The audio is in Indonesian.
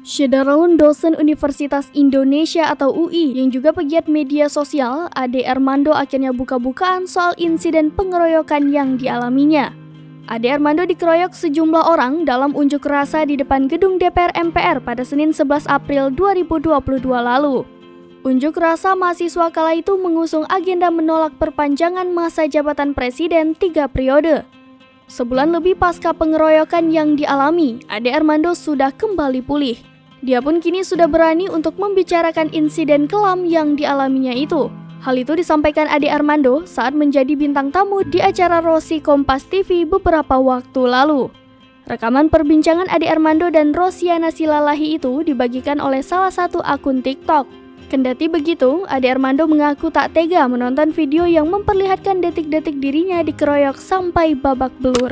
Syederalun dosen Universitas Indonesia atau UI yang juga pegiat media sosial, Ade Armando akhirnya buka-bukaan soal insiden pengeroyokan yang dialaminya. Ade Armando dikeroyok sejumlah orang dalam unjuk rasa di depan gedung DPR MPR pada Senin 11 April 2022 lalu. Unjuk rasa mahasiswa kala itu mengusung agenda menolak perpanjangan masa jabatan presiden 3 periode. Sebulan lebih pasca pengeroyokan yang dialami, Ade Armando sudah kembali pulih. Dia pun kini sudah berani untuk membicarakan insiden kelam yang dialaminya itu. Hal itu disampaikan Ade Armando saat menjadi bintang tamu di acara Rosi Kompas TV beberapa waktu lalu. Rekaman perbincangan Ade Armando dan Rosiana Silalahi itu dibagikan oleh salah satu akun TikTok. Kendati begitu, Ade Armando mengaku tak tega menonton video yang memperlihatkan detik-detik dirinya dikeroyok sampai babak belur.